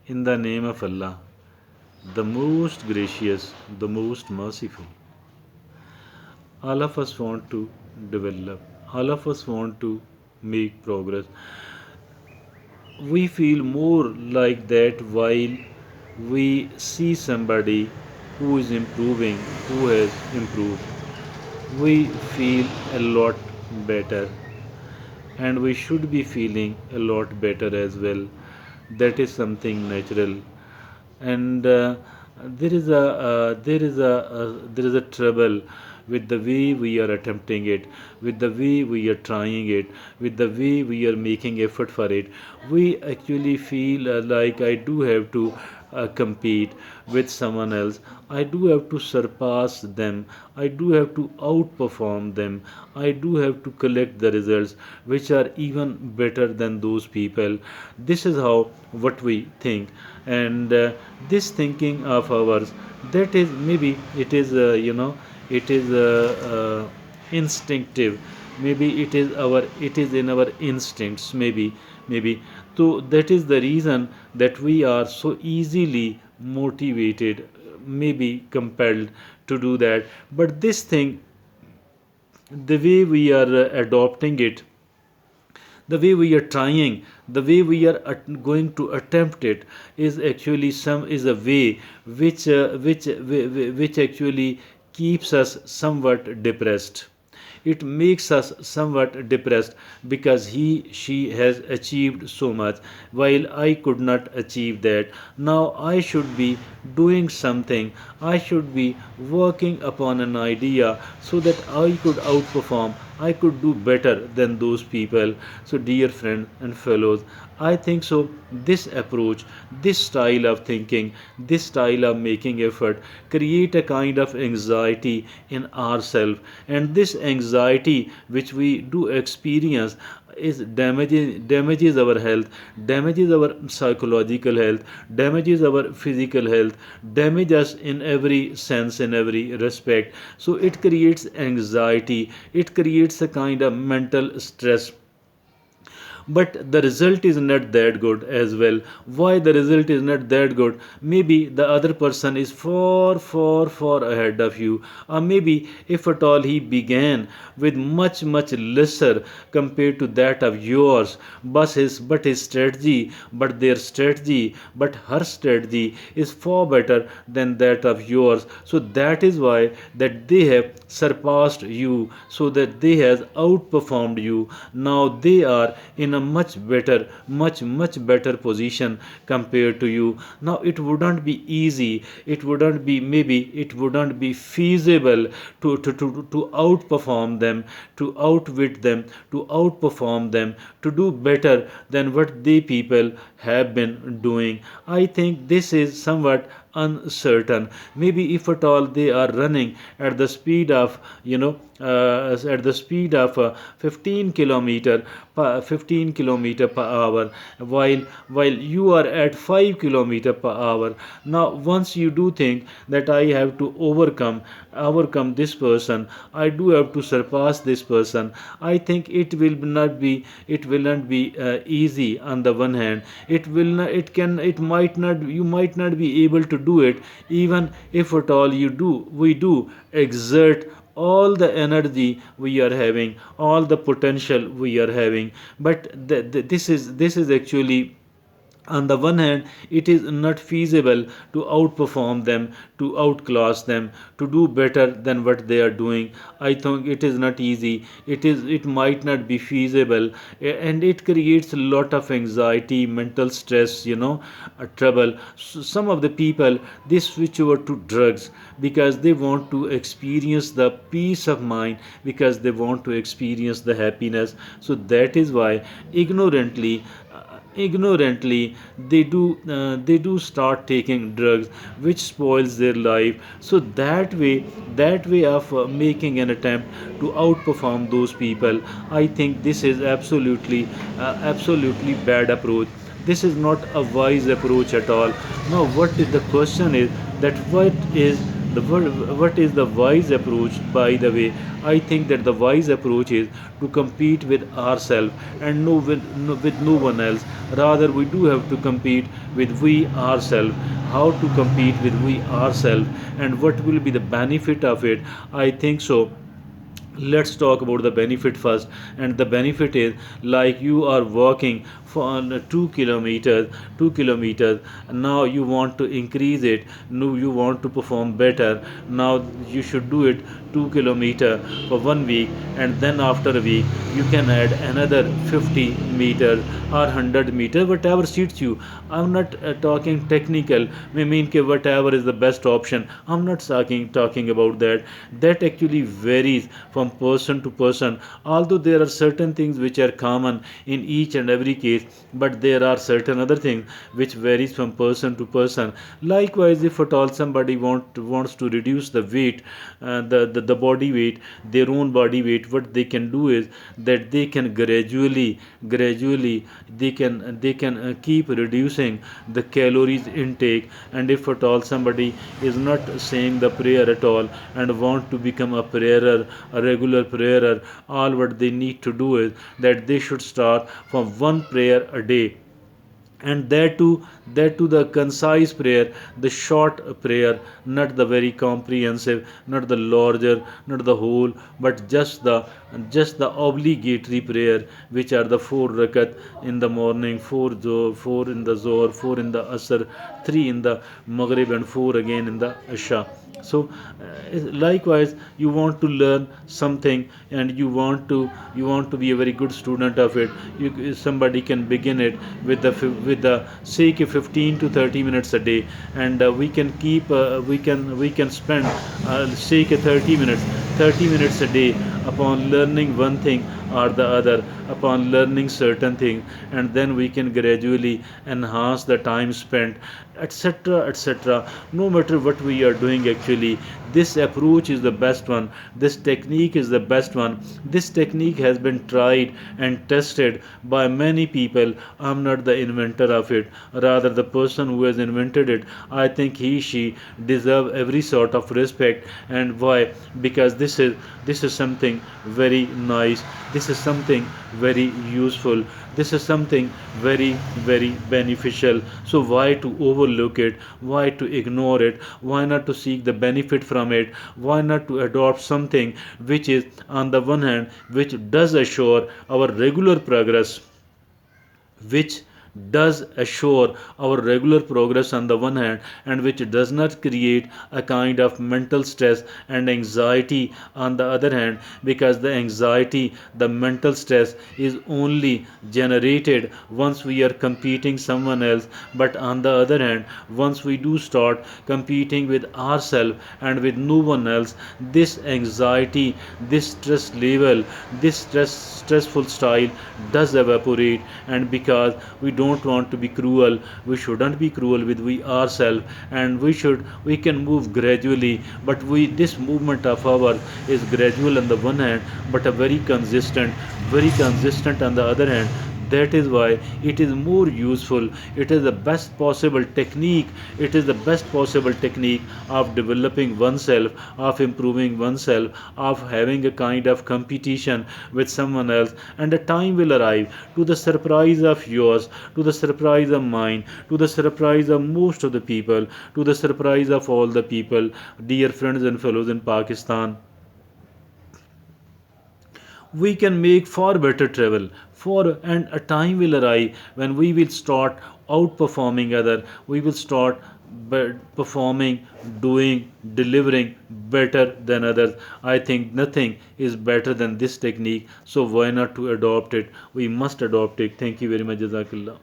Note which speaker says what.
Speaker 1: In the name of Allah, the most gracious, the most merciful. All of us want to develop, all of us want to make progress. We feel more like that while we see somebody who is improving, who has improved. We feel a lot better, and we should be feeling a lot better as well. That is something natural. And there is a trouble with the way we are attempting it, with the way we are trying it, with the way we are making effort for it. We actually feel like I do have to compete with someone else. I do have to surpass them. I do have to outperform them. I do have to collect the results which are even better than those people. This is how what we think. And this thinking of ours, that is maybe it is it is instinctive. Maybe it is in our instincts, maybe. So that is the reason that we are so easily motivated, maybe compelled to do that. But this thing, the way we are adopting it, the way we are trying, the way we are going to attempt it, is actually some is a way which actually keeps us somewhat depressed. It makes us somewhat depressed because he she has achieved so much while I could not achieve that. Now I should be doing something. I should be working upon an idea so that I could outperform, I could do better than those people. So, dear friends and fellows, I think so. This approach, this style of thinking, this style of making effort create a kind of anxiety in ourselves, and this anxiety which we do experience is damages our health, damages our psychological health, damages our physical health, damages us in every sense, in every respect. So it creates anxiety, it creates a kind of mental stress, but the result is not that good as well. Why the result is not that good? Maybe the other person is far ahead of you, or maybe if at all he began with much lesser compared to that of yours, but their strategy, but her strategy is far better than that of yours. So that is why that they have surpassed you, so that they has outperformed you. Now they are in a much better position compared to you. Now it wouldn't be easy, it wouldn't be, maybe it wouldn't be feasible to outperform them, to outwit them, to outperform them, to do better than what they people have been doing. I think this is somewhat uncertain. Maybe if at all they are running at the speed of, at the speed of 15 kilometer per hour, while you are at 5 kilometer per hour. Now once you do think that I have to overcome this person, I do have to surpass this person, I think it will not be easy. On the one hand, it will not, it might not, you might not be able to do it, even if at all we do exert all the energy we are having, all the potential we are having. But this is actually, on the one hand, it is not feasible to outperform them, to outclass them, to do better than what they are doing. I think it is not easy, it might not be feasible, and it creates a lot of anxiety, mental stress, trouble. Some of the people, they switch over to drugs because they want to experience the peace of mind, because they want to experience the happiness. So that is why ignorantly, they do start taking drugs which spoils their life. So that way of making an attempt to outperform those people, I think this is absolutely bad approach. This is not a wise approach at all. Now what is the question is that what is What is the wise approach? By the way, I think that the wise approach is to compete with ourselves and with no one else. Rather, we do have to compete with we ourselves. How to compete with we ourselves and what will be the benefit of it? I think so. Let's talk about the benefit first, and the benefit is like you are walking for 2 kilometers, 2 kilometers. Now you want to increase it. No, you want to perform better. Now you should do it 2 kilometer for 1 week, and then after a week you can add another 50 meters or 100 meters, whatever suits you. I'm not talking technical. I mean whatever is the best option. I'm not talking about that. That actually varies from person to person. Although there are certain things which are common in each and every case, but there are certain other things which varies from person to person. Likewise, if at all somebody wants to reduce the weight, the body weight, their own body weight, what they can do is that they can gradually they can keep reducing the calories intake. And if at all somebody is not saying the prayer at all and want to become a prayer, a regular prayer, all what they need to do is that they should start from one prayer a day, and that to the concise prayer, the short prayer, not the very comprehensive, not the larger, not the whole, but just the obligatory prayer, which are the four rakat in the morning, four in the zohar, four in the asr, three in the maghrib, and four again in the isha. So likewise, you want to learn something and you want to be a very good student of it. Somebody can begin it with the say 15 to 30 minutes a day, and we can spend say 30 minutes a day upon learning one thing or the other, upon learning certain things, and then we can gradually enhance the time spent, etc., etc. No matter what we are doing, actually this approach is the best one. This technique is the best one. This technique has been tried and tested by many people. I'm not the inventor of it, rather the person who has invented it. I think she deserve every sort of respect. And why? Because this is something very nice. This is something very useful. This is something very very beneficial. So why to overlook it? Why to ignore it? Why not to seek the benefit from it? Why not to adopt something which is, on the one hand, which does assure our regular progress, which does assure our regular progress on the one hand, and which does not create a kind of mental stress and anxiety on the other hand, because the anxiety, the mental stress is only generated once we are competing someone else. But on the other hand, once we do start competing with ourselves and with no one else, this anxiety, this stress level, this stressful style does evaporate. And because we don't want to be cruel, we shouldn't be cruel with we ourselves, and we can move gradually. But we this movement of ours is gradual on the one hand, but a very consistent on the other hand. That is why it is more useful. It is the best possible technique. It is the best possible technique of developing oneself, of improving oneself, of having a kind of competition with someone else. And a time will arrive, to the surprise of yours, to the surprise of mine, to the surprise of most of the people, to the surprise of all the people, dear friends and fellows in Pakistan, we can make far better travel. For and a time will arrive when we will start outperforming other. We will start performing, doing, delivering better than others. I think nothing is better than this technique, so why not to adopt it? We must adopt it. Thank you very much. Jazakallah.